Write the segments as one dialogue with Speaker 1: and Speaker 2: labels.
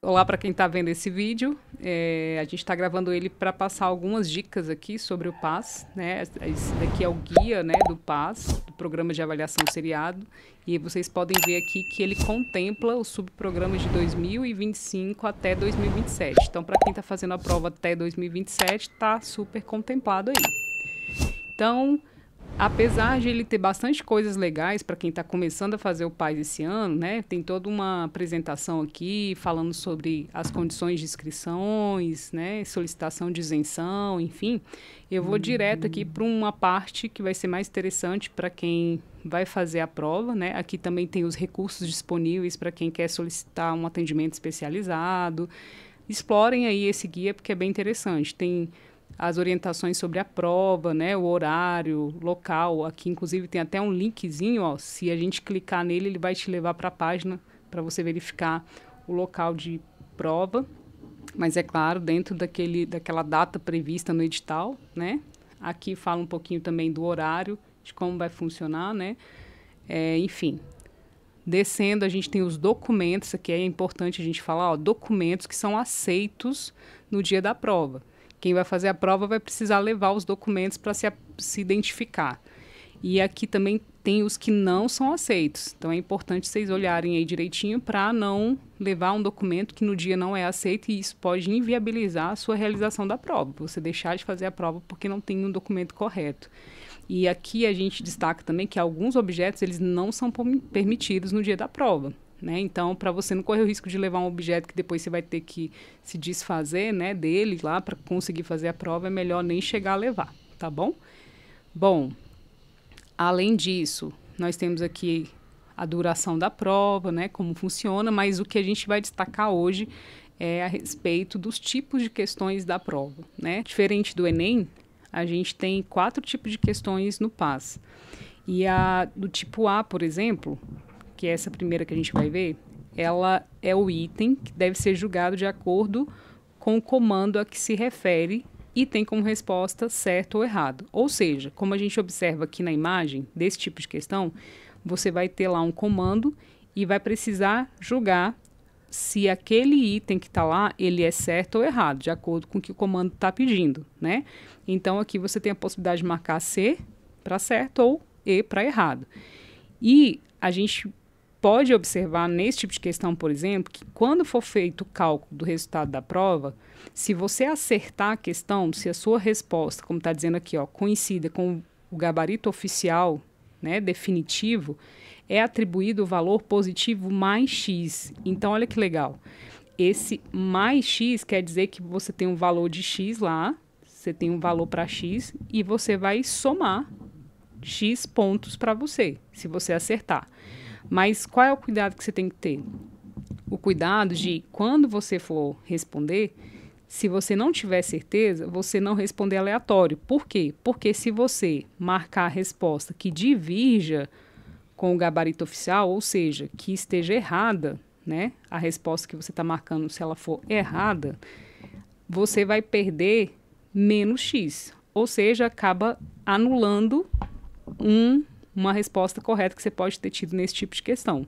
Speaker 1: Olá para quem está vendo esse vídeo. A gente está gravando ele para passar algumas dicas aqui sobre o PAS, né? Esse daqui é o guia, né, do PAS, do Programa de Avaliação Seriado. E vocês podem ver aqui que ele contempla os subprogramas de 2025 até 2027. Então, para quem está fazendo a prova até 2027, está super contemplado aí. Então, apesar de ele ter bastante coisas legais para quem está começando a fazer o PAS esse ano, né? Tem toda uma apresentação aqui falando sobre as condições de inscrições, né? Solicitação de isenção, enfim. Eu vou direto aqui para uma parte que vai ser mais interessante para quem vai fazer a prova, né? Aqui também tem os recursos disponíveis para quem quer solicitar um atendimento especializado. Explorem aí esse guia porque é bem interessante. Tem as orientações sobre a prova, né, o horário, local. Aqui, inclusive, tem até um linkzinho, ó. Se a gente clicar nele, ele vai te levar para a página para você verificar o local de prova. Mas, é claro, dentro daquela data prevista no edital, né? Aqui fala um pouquinho também do horário, de como vai funcionar, né? Enfim. Descendo, a gente tem os documentos. Aqui é importante a gente falar, ó, documentos que são aceitos no dia da prova. Quem vai fazer a prova vai precisar levar os documentos para se identificar. E aqui também tem os que não são aceitos. Então, é importante vocês olharem aí direitinho para não levar um documento que no dia não é aceito e isso pode inviabilizar a sua realização da prova. Você deixar de fazer a prova porque não tem um documento correto. E aqui a gente destaca também que alguns objetos eles não são permitidos no dia da prova. Né? Então, para você não correr o risco de levar um objeto que depois você vai ter que se desfazer, né, dele lá para conseguir fazer a prova, é melhor nem chegar a levar, tá bom? Bom, além disso, nós temos aqui a duração da prova, né, como funciona, mas o que a gente vai destacar hoje é a respeito dos tipos de questões da prova, né? Diferente do Enem, a gente tem 4 tipos de questões no PAS. E a do tipo A, por exemplo, que é essa primeira que a gente vai ver, ela é o item que deve ser julgado de acordo com o comando a que se refere e tem como resposta certo ou errado. Ou seja, como a gente observa aqui na imagem desse tipo de questão, você vai ter lá um comando e vai precisar julgar se aquele item que está lá, ele é certo ou errado, de acordo com o que o comando está pedindo, né? Então, aqui você tem a possibilidade de marcar C para certo ou E para errado. E a gente pode observar nesse tipo de questão, por exemplo, que quando for feito o cálculo do resultado da prova, se você acertar a questão, se a sua resposta, como está dizendo aqui, ó, coincida com o gabarito oficial, né, definitivo, é atribuído o valor positivo mais X. Então, olha que legal. Esse mais X quer dizer que você tem um valor de X lá, você tem um valor para X e você vai somar X pontos para você, se você acertar. Mas qual é o cuidado que você tem que ter? O cuidado de, quando você for responder, se você não tiver certeza, você não responder aleatório. Por quê? Porque se você marcar a resposta que divirja com o gabarito oficial, ou seja, que esteja errada, né? A resposta que você está marcando, se ela for errada, você vai perder menos X. Ou seja, acaba anulando uma resposta correta que você pode ter tido nesse tipo de questão,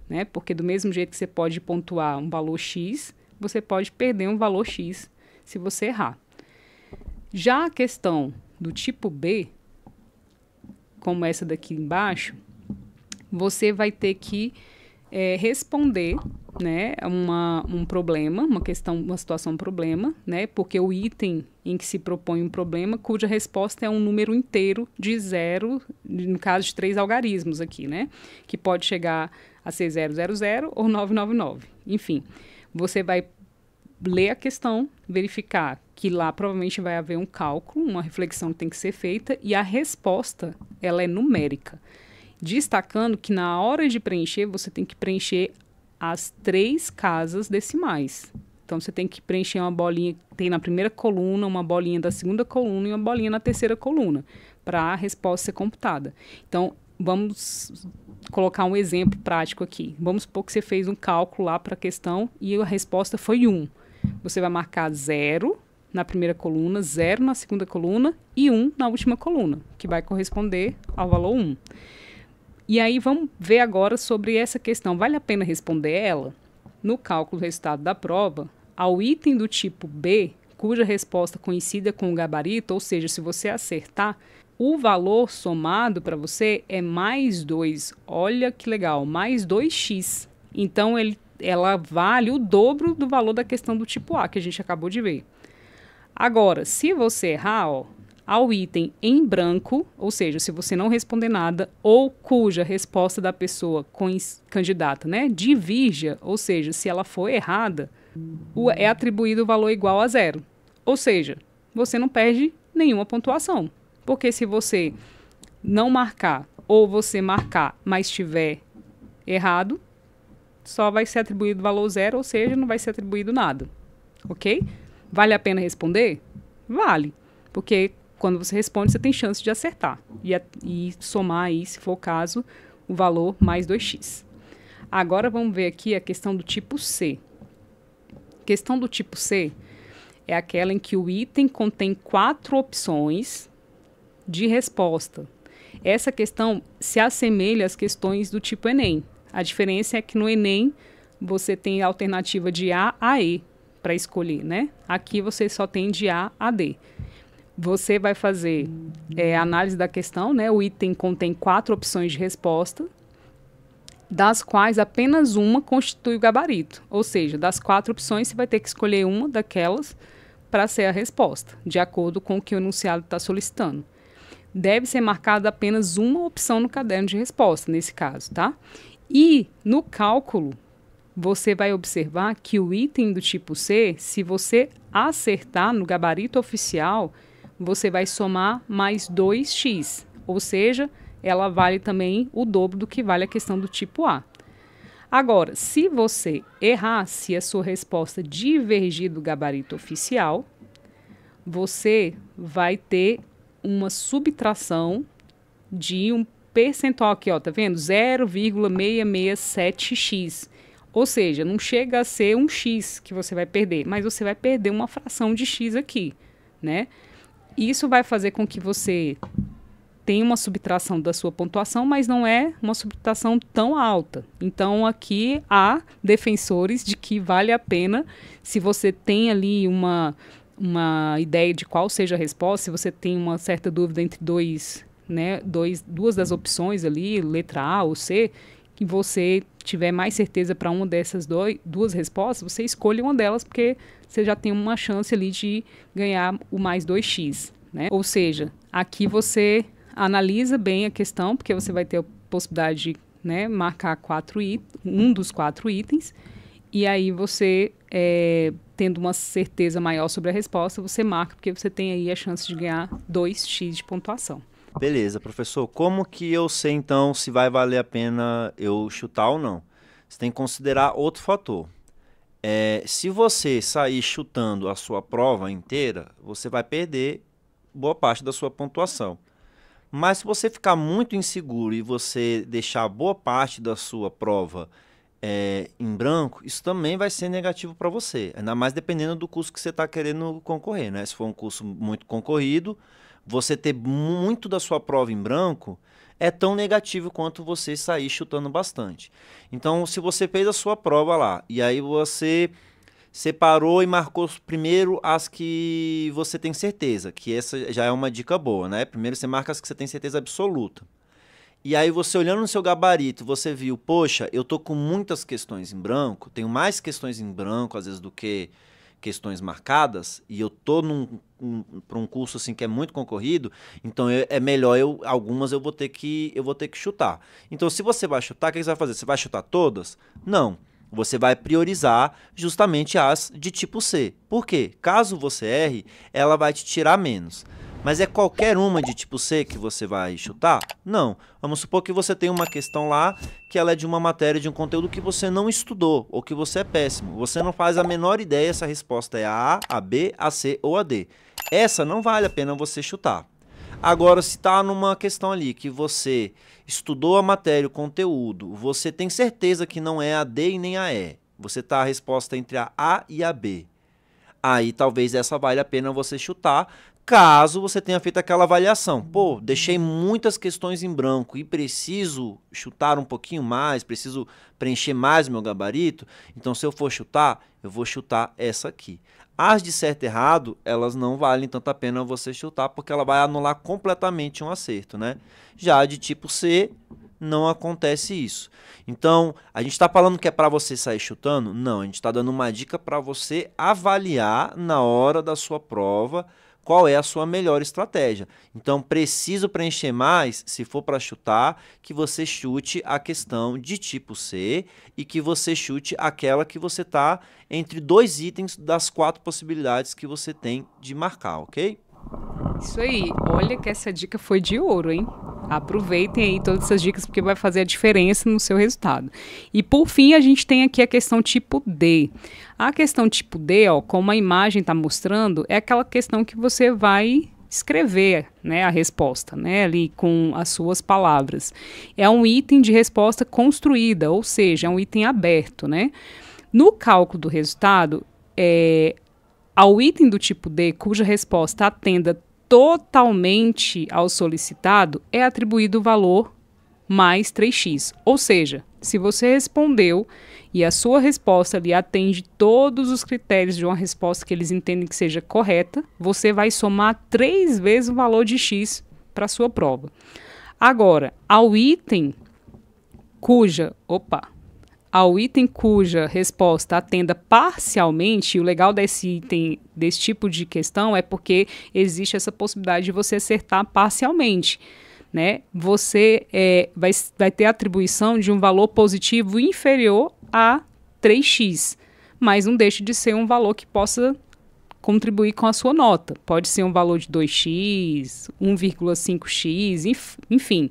Speaker 1: né? Porque do mesmo jeito que você pode pontuar um valor X, você pode perder um valor X se você errar. Já a questão do tipo B, como essa daqui embaixo, você vai ter que responder, né, um problema, uma situação problema, né, porque o item em que se propõe um problema, cuja resposta é um número inteiro de 0, no caso de 3 algarismos aqui, né, que pode chegar a ser 000 ou 999. Enfim, você vai ler a questão, verificar que lá provavelmente vai haver um cálculo, uma reflexão que tem que ser feita e a resposta, ela é numérica. Destacando que na hora de preencher, você tem que preencher as 3 casas decimais. Então, você tem que preencher uma bolinha que tem na primeira coluna, uma bolinha da segunda coluna e uma bolinha na terceira coluna, para a resposta ser computada. Então, vamos colocar um exemplo prático aqui. Vamos supor que você fez um cálculo lá para a questão e a resposta foi 1. Você vai marcar 0 na primeira coluna, 0 na segunda coluna e 1 na última coluna, que vai corresponder ao valor 1. E aí vamos ver agora sobre essa questão. Vale a pena responder ela? no cálculo do resultado da prova, ao item do tipo B, cuja resposta coincida com o gabarito, ou seja, se você acertar, o valor somado para você é mais 2. Olha que legal, mais 2x. Então, ela vale o dobro do valor da questão do tipo A, que a gente acabou de ver. Agora, se você errar, ó, ao item em branco, ou seja, se você não responder nada, ou cuja resposta da pessoa candidata, né, divirja, ou seja, se ela for errada, é atribuído o valor igual a 0. Ou seja, você não perde nenhuma pontuação. Porque se você não marcar, ou você marcar, mas estiver errado, só vai ser atribuído o valor 0, ou seja, não vai ser atribuído nada. Ok? Vale a pena responder? Vale. Porque quando você responde, você tem chance de acertar. E somar aí, se for o caso, o valor mais 2x. Agora vamos ver aqui a questão do tipo C. A questão do tipo C é aquela em que o item contém 4 opções de resposta. Essa questão se assemelha às questões do tipo Enem. A diferença é que no Enem você tem a alternativa de A a E para escolher, né? Aqui você só tem de A a D. Você vai fazer a análise da questão, né? O item contém 4 opções de resposta, das quais apenas uma constitui o gabarito. Ou seja, das 4 opções, você vai ter que escolher uma daquelas para ser a resposta, de acordo com o que o enunciado está solicitando. Deve ser marcada apenas uma opção no caderno de resposta, nesse caso, tá? E no cálculo, você vai observar que o item do tipo C, se você acertar no gabarito oficial, você vai somar mais 2x, ou seja, ela vale também o dobro do que vale a questão do tipo A. Agora, se você errar, se a sua resposta divergir do gabarito oficial, você vai ter uma subtração de um percentual aqui, ó, tá vendo? 0,667x. Ou seja, não chega a ser um x que você vai perder, mas você vai perder uma fração de x aqui, né? Isso vai fazer com que você tenha uma subtração da sua pontuação, mas não é uma subtração tão alta. Então, aqui há defensores de que vale a pena, se você tem ali uma ideia de qual seja a resposta, se você tem uma certa dúvida entre duas das opções ali, letra A ou C, que você tiver mais certeza para uma dessas duas respostas, você escolhe uma delas, porque você já tem uma chance ali de ganhar o mais 2x, né? Ou seja, aqui você analisa bem a questão, porque você vai ter a possibilidade de, né, marcar um dos 4 itens, e aí você, tendo uma certeza maior sobre a resposta, você marca, porque você tem aí a chance de ganhar 2x de pontuação.
Speaker 2: Beleza, professor. Como que eu sei, então, se vai valer a pena eu chutar ou não? Você tem que considerar outro fator. Se você sair chutando a sua prova inteira, você vai perder boa parte da sua pontuação. Mas se você ficar muito inseguro e você deixar boa parte da sua prova em branco, isso também vai ser negativo para você. Ainda mais dependendo do curso que você está querendo concorrer, né? Se for um curso muito concorrido, você ter muito da sua prova em branco é tão negativo quanto você sair chutando bastante. Então, se você fez a sua prova lá e aí você separou e marcou primeiro as que você tem certeza, que essa já é uma dica boa, né? Primeiro você marca as que você tem certeza absoluta. E aí você olhando no seu gabarito, você viu, poxa, eu tô com muitas questões em branco, tenho mais questões em branco às vezes do que questões marcadas, e eu tô para um curso assim que é muito concorrido, então é melhor algumas eu vou ter que chutar. Então se você vai chutar, o que você vai fazer? Você vai chutar todas? Não. Você vai priorizar justamente as de tipo C. Por quê? Caso você erre, ela vai te tirar menos. Mas é qualquer uma de tipo C que você vai chutar? Não. Vamos supor que você tem uma questão lá que ela é de uma matéria, de um conteúdo que você não estudou ou que você é péssimo. Você não faz a menor ideia se a resposta é a A, a B, a C ou a D. Essa não vale a pena você chutar. Agora, se está numa questão ali que você estudou a matéria, o conteúdo, você tem certeza que não é a D e nem a E. Você está a resposta entre a A e a B. Aí talvez essa valha a pena você chutar, Caso você tenha feito aquela avaliação, pô, deixei muitas questões em branco e preciso chutar um pouquinho mais, preciso preencher mais o meu gabarito, então se eu for chutar, eu vou chutar essa aqui. As de certo e errado, elas não valem tanto a pena você chutar, porque ela vai anular completamente um acerto, né? Já a de tipo C, não acontece isso. Então, a gente está falando que é para você sair chutando? Não, a gente está dando uma dica para você avaliar na hora da sua prova qual é a sua melhor estratégia. Então, preciso preencher mais, se for para chutar, que você chute a questão de tipo C e que você chute aquela que você está entre 2 itens das 4 possibilidades que você tem de marcar, ok?
Speaker 1: Isso aí. Olha que essa dica foi de ouro, hein? Aproveitem aí todas essas dicas porque vai fazer a diferença no seu resultado. E por fim, a gente tem aqui a questão tipo D. A questão tipo D, ó, como a imagem está mostrando, é aquela questão que você vai escrever, né, a resposta, né, ali com as suas palavras. É um item de resposta construída, ou seja, é um item aberto, né? No cálculo do resultado, ao item do tipo D, cuja resposta atenda totalmente ao solicitado, é atribuído o valor mais 3x. Ou seja, se você respondeu e a sua resposta ali atende todos os critérios de uma resposta que eles entendem que seja correta, você vai somar 3 vezes o valor de x para a sua prova. Agora, ao item cuja resposta atenda parcialmente, e o legal desse tipo de questão é porque existe essa possibilidade de você acertar parcialmente, né? Você vai ter a atribuição de um valor positivo inferior a 3x, mas não deixa de ser um valor que possa contribuir com a sua nota. Pode ser um valor de 2x, 1,5x, enfim,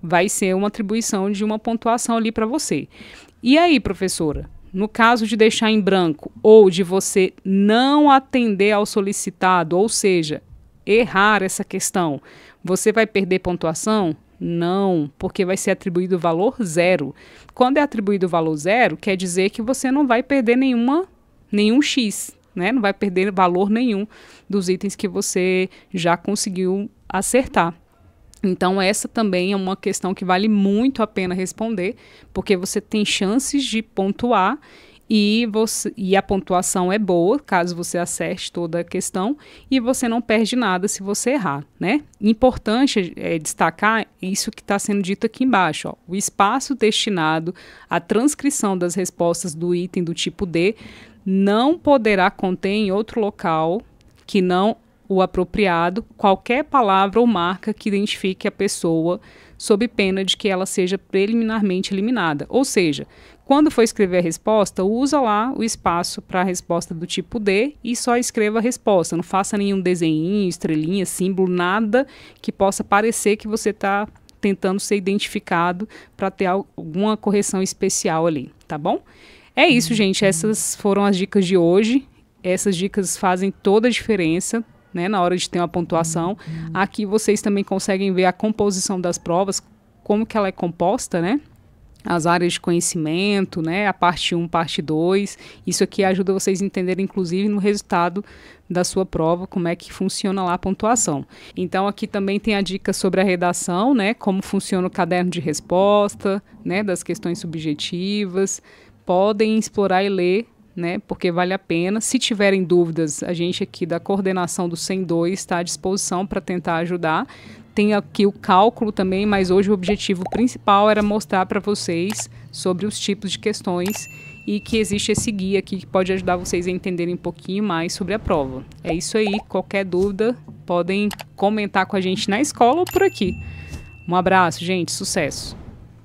Speaker 1: vai ser uma atribuição de uma pontuação ali para você. E aí, professora, no caso de deixar em branco ou de você não atender ao solicitado, ou seja, errar essa questão, você vai perder pontuação? Não, porque vai ser atribuído o valor 0. Quando é atribuído o valor 0, quer dizer que você não vai perder nenhum x, né? Não vai perder valor nenhum dos itens que você já conseguiu acertar. Então, essa também é uma questão que vale muito a pena responder, porque você tem chances de pontuar e a pontuação é boa, caso você acerte toda a questão, e você não perde nada se você errar, né? Importante destacar isso que está sendo dito aqui embaixo, ó. O espaço destinado à transcrição das respostas do item do tipo D não poderá conter em outro local que não o apropriado qualquer palavra ou marca que identifique a pessoa, sob pena de que ela seja preliminarmente eliminada. Ou seja, quando for escrever a resposta, usa lá o espaço para a resposta do tipo D e só escreva a resposta. Não faça nenhum desenho, estrelinha, símbolo, nada que possa parecer que você está tentando ser identificado para ter alguma correção especial ali, tá bom? É isso, gente. Essas foram as dicas de hoje. Essas dicas fazem toda a diferença, né, na hora de ter uma pontuação. Aqui vocês também conseguem ver a composição das provas, como que ela é composta, né? As áreas de conhecimento, né? A parte 1, parte 2. Isso aqui ajuda vocês a entenderem, inclusive, no resultado da sua prova, como é que funciona lá a pontuação. Então, aqui também tem a dica sobre a redação, né? Como funciona o caderno de resposta, né? Das questões subjetivas. Podem explorar e ler, né, porque vale a pena. Se tiverem dúvidas, a gente aqui da coordenação do 102 está à disposição para tentar ajudar. Tem aqui o cálculo também, mas hoje o objetivo principal era mostrar para vocês sobre os tipos de questões e que existe esse guia aqui que pode ajudar vocês a entenderem um pouquinho mais sobre a prova. É isso aí, qualquer dúvida podem comentar com a gente na escola ou por aqui. Um abraço, gente, sucesso!